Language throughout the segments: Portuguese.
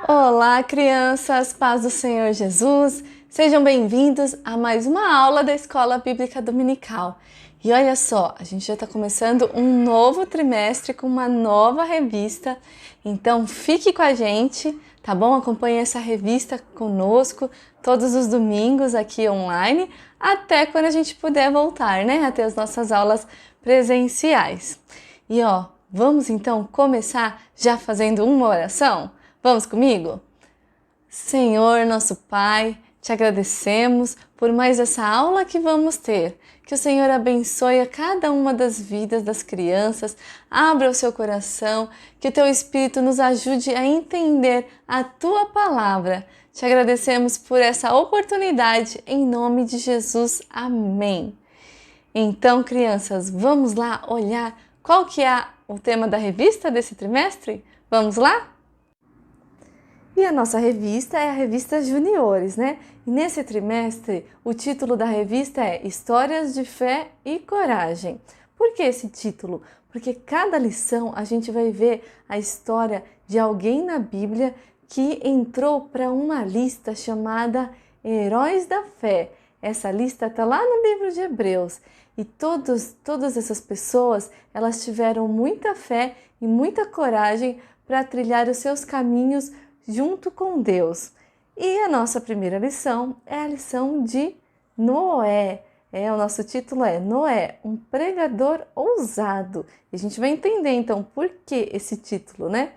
Olá, crianças, paz do Senhor Jesus. Sejam bem-vindos a mais uma aula da Escola Bíblica Dominical. E olha só, a gente já está começando um novo trimestre com uma nova revista. Então fique com a gente, tá bom? Acompanhe essa revista conosco todos os domingos aqui online, até quando a gente puder voltar, né? Até as nossas aulas presenciais. E vamos então começar já fazendo uma oração? Vamos comigo? Senhor, nosso Pai, te agradecemos por mais essa aula que vamos ter. Que o Senhor abençoe a cada uma das vidas das crianças, abra o seu coração, que o teu Espírito nos ajude a entender a tua palavra. Te agradecemos por essa oportunidade, em nome de Jesus. Amém. Então, crianças, vamos lá olhar qual que é o tema da revista desse trimestre? Vamos lá? E a nossa revista é a revista Juniores, né? E nesse trimestre, o título da revista é Histórias de Fé e Coragem. Por que esse título? Porque cada lição a gente vai ver a história de alguém na Bíblia que entrou para uma lista chamada Heróis da Fé. Essa lista está lá no livro de Hebreus. E todas essas pessoas, elas tiveram muita fé e muita coragem para trilhar os seus caminhos junto com Deus. E a nossa primeira lição é a lição de Noé. O nosso título é Noé, um pregador ousado. E a gente vai entender então por que esse título, né?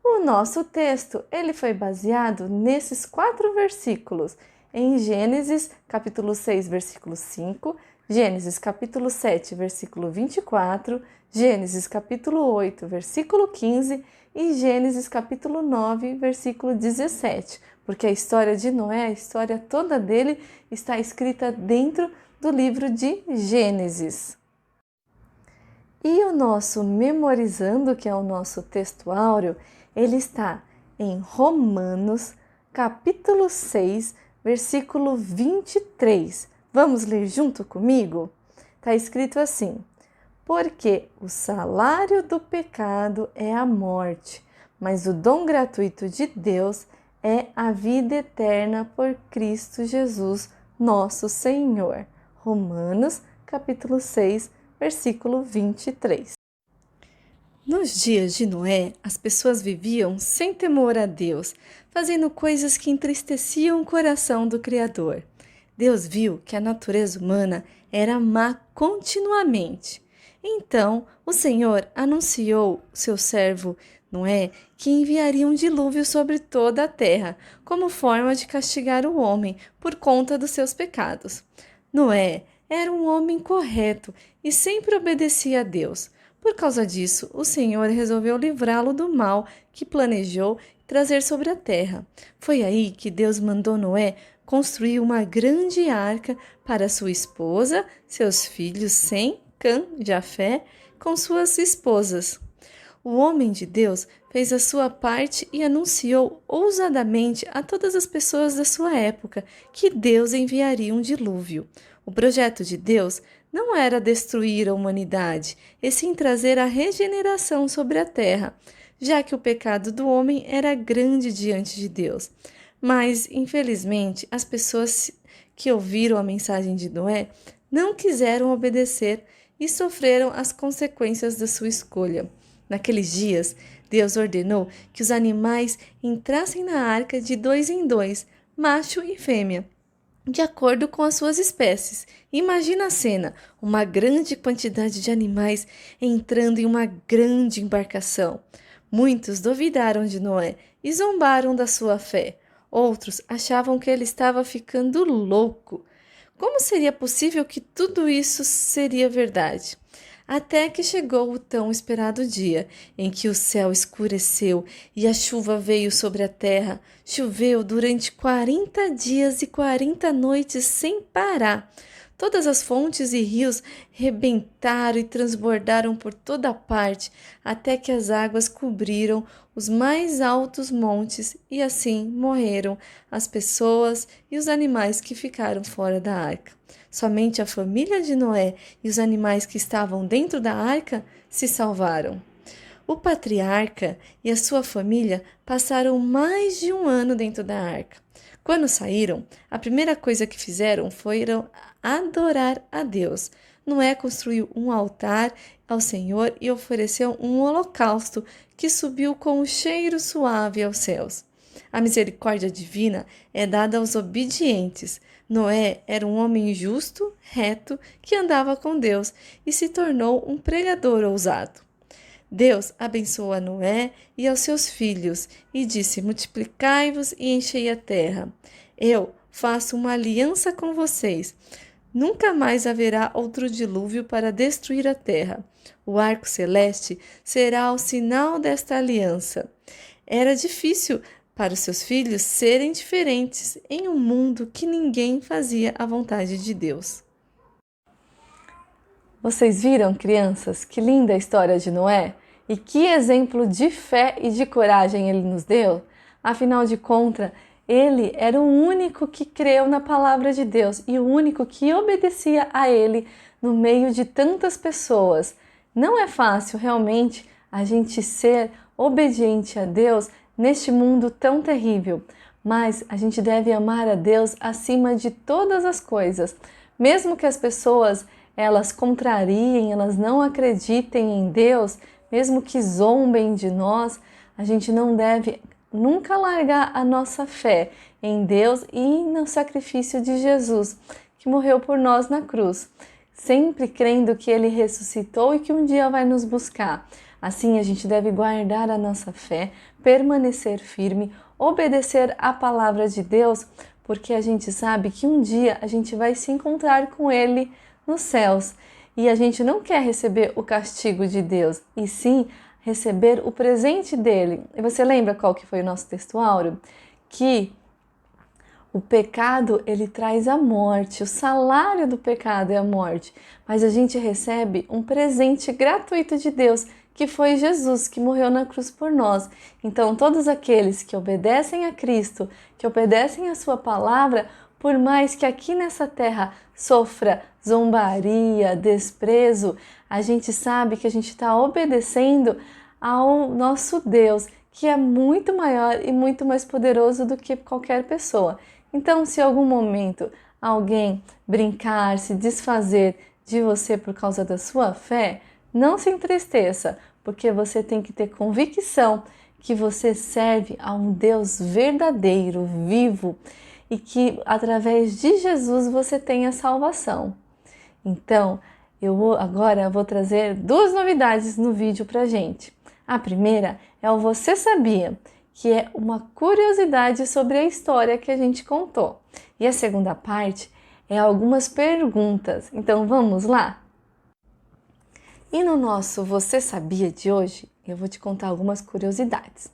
O nosso texto, ele foi baseado nesses 4 versículos, em Gênesis capítulo 6, versículo 5, Gênesis capítulo 7, versículo 24, Gênesis capítulo 8, versículo 15 e Gênesis capítulo 9, versículo 17, porque a história de Noé, a história toda dele, está escrita dentro do livro de Gênesis. E o nosso memorizando, que é o nosso texto áureo, ele está em Romanos capítulo 6, versículo 23. Vamos ler junto comigo? Está escrito assim: porque o salário do pecado é a morte, mas o dom gratuito de Deus é a vida eterna por Cristo Jesus, nosso Senhor. Romanos, capítulo 6, versículo 23. Nos dias de Noé, as pessoas viviam sem temor a Deus, fazendo coisas que entristeciam o coração do Criador. Deus viu que a natureza humana era má continuamente. Então, o Senhor anunciou seu servo Noé que enviaria um dilúvio sobre toda a terra, como forma de castigar o homem por conta dos seus pecados. Noé era um homem correto e sempre obedecia a Deus. Por causa disso, o Senhor resolveu livrá-lo do mal que planejou trazer sobre a terra. Foi aí que Deus mandou Noé construir uma grande arca para sua esposa, seus filhos Sem, Cã, Jafé, com suas esposas. O homem de Deus fez a sua parte e anunciou ousadamente a todas as pessoas da sua época que Deus enviaria um dilúvio. O projeto de Deus não era destruir a humanidade, e sim trazer a regeneração sobre a terra, já que o pecado do homem era grande diante de Deus. Mas, infelizmente, as pessoas que ouviram a mensagem de Noé não quiseram obedecer e sofreram as consequências da sua escolha. Naqueles dias, Deus ordenou que os animais entrassem na arca de 2 em 2, macho e fêmea, de acordo com as suas espécies. Imagina a cena, uma grande quantidade de animais entrando em uma grande embarcação. Muitos duvidaram de Noé e zombaram da sua fé. Outros achavam que ele estava ficando louco. Como seria possível que tudo isso seria verdade? Até que chegou o tão esperado dia, em que o céu escureceu e a chuva veio sobre a terra. Choveu durante 40 dias e 40 noites sem parar. Todas as fontes e rios rebentaram e transbordaram por toda parte, até que as águas cobriram os mais altos montes, e assim morreram as pessoas e os animais que ficaram fora da arca. Somente a família de Noé e os animais que estavam dentro da arca se salvaram. O patriarca e a sua família passaram mais de um ano dentro da arca. Quando saíram, a primeira coisa que fizeram foi adorar a Deus. Noé construiu um altar ao Senhor e ofereceu um holocausto que subiu com um cheiro suave aos céus. A misericórdia divina é dada aos obedientes. Noé era um homem justo, reto, que andava com Deus e se tornou um pregador ousado. Deus abençoou a Noé e aos seus filhos e disse: multiplicai-vos e enchei a terra. Eu faço uma aliança com vocês. Nunca mais haverá outro dilúvio para destruir a terra. O arco celeste será o sinal desta aliança. Era difícil para os seus filhos serem diferentes em um mundo que ninguém fazia a vontade de Deus. Vocês viram, crianças, que linda a história de Noé? E que exemplo de fé e de coragem ele nos deu? Afinal de contas, ele era o único que creu na palavra de Deus e o único que obedecia a ele no meio de tantas pessoas. Não é fácil realmente a gente ser obediente a Deus neste mundo tão terrível, mas a gente deve amar a Deus acima de todas as coisas. Mesmo que as pessoas elas contrariem, elas não acreditem em Deus, mesmo que zombem de nós, a gente não deve nunca largar a nossa fé em Deus e no sacrifício de Jesus, que morreu por nós na cruz, sempre crendo que Ele ressuscitou e que um dia vai nos buscar. Assim, a gente deve guardar a nossa fé, permanecer firme, obedecer à palavra de Deus, porque a gente sabe que um dia a gente vai se encontrar com Ele nos céus. E a gente não quer receber o castigo de Deus, e sim receber o presente dele. E você lembra qual que foi o nosso texto áureo? Que o pecado, ele traz a morte, o salário do pecado é a morte, mas a gente recebe um presente gratuito de Deus, que foi Jesus, que morreu na cruz por nós. Então, todos aqueles que obedecem a Cristo, que obedecem a sua palavra, por mais que aqui nessa terra sofra zombaria, desprezo, a gente sabe que a gente está obedecendo ao nosso Deus, que é muito maior e muito mais poderoso do que qualquer pessoa. Então, se em algum momento alguém brincar, se desfazer de você por causa da sua fé, não se entristeça, porque você tem que ter convicção que você serve a um Deus verdadeiro, vivo, e que através de Jesus você tem a salvação. Então, agora eu vou trazer duas novidades no vídeo pra gente. A primeira é o Você Sabia?, que é uma curiosidade sobre a história que a gente contou. E a segunda parte é algumas perguntas. Então vamos lá? E no nosso Você Sabia de hoje, eu vou te contar algumas curiosidades.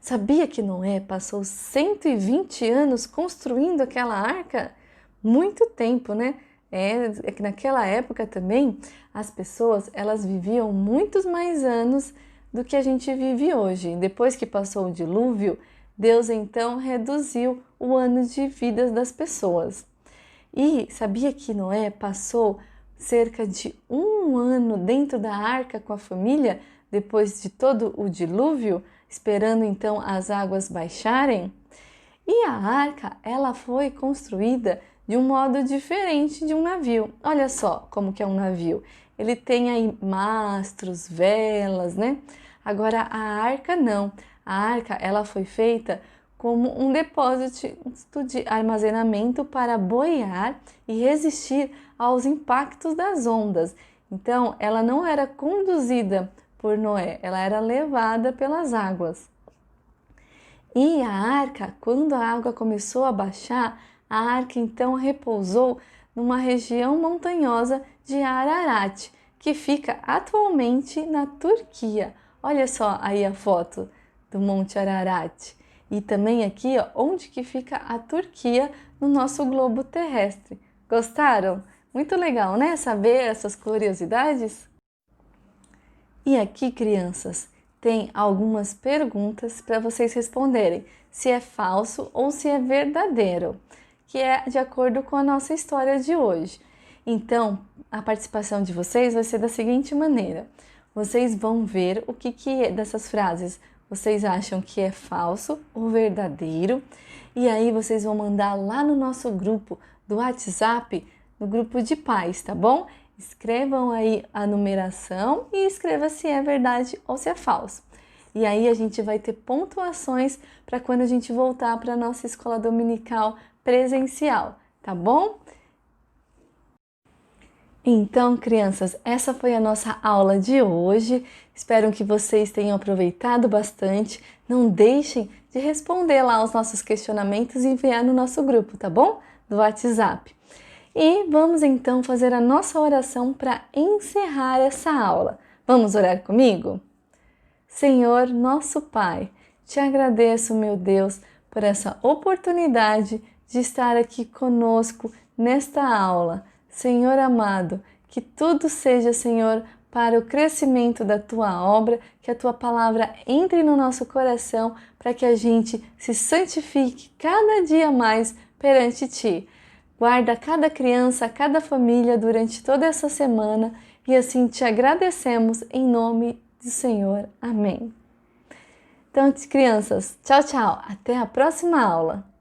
Sabia que Noé passou 120 anos construindo aquela arca? Muito tempo, né? É que naquela época também as pessoas elas viviam muitos mais anos do que a gente vive hoje. Depois que passou o dilúvio, Deus então reduziu o ano de vidas das pessoas. E sabia que Noé passou cerca de um ano dentro da arca com a família, depois de todo o dilúvio, esperando então as águas baixarem? E a arca, ela foi construída de um modo diferente de um navio. Olha só como que é um navio. Ele tem aí mastros, velas, né? Agora a arca não. A arca, ela foi feita como um depósito de armazenamento para boiar e resistir aos impactos das ondas. Então, ela não era conduzida por Noé, ela era levada pelas águas. E a arca, quando a água começou a baixar, a arca então repousou numa região montanhosa de Ararat, que fica atualmente na Turquia. Olha só aí a foto do Monte Ararat. E também aqui, ó, onde que fica a Turquia no nosso globo terrestre. Gostaram? Muito legal, né? Saber essas curiosidades? E aqui, crianças, tem algumas perguntas para vocês responderem se é falso ou se é verdadeiro, que é de acordo com a nossa história de hoje. Então, a participação de vocês vai ser da seguinte maneira: vocês vão ver o que dessas frases vocês acham que é falso ou verdadeiro. E aí vocês vão mandar lá no nosso grupo do WhatsApp, no grupo de pais, tá bom? Escrevam aí a numeração e escreva se é verdade ou se é falso. E aí a gente vai ter pontuações para quando a gente voltar para a nossa escola dominical presencial, tá bom? Então, crianças, essa foi a nossa aula de hoje. Espero que vocês tenham aproveitado bastante. Não deixem de responder lá os nossos questionamentos e enviar no nosso grupo, tá bom? Do WhatsApp. E vamos então fazer a nossa oração para encerrar essa aula. Vamos orar comigo? Senhor, nosso Pai, te agradeço, meu Deus, por essa oportunidade de estar aqui conosco nesta aula. Senhor amado, que tudo seja, Senhor, para o crescimento da Tua obra, que a Tua palavra entre no nosso coração para que a gente se santifique cada dia mais perante Ti. Guarda cada criança, cada família durante toda essa semana e assim te agradecemos em nome do Senhor. Amém. Então, crianças, tchau, tchau. Até a próxima aula.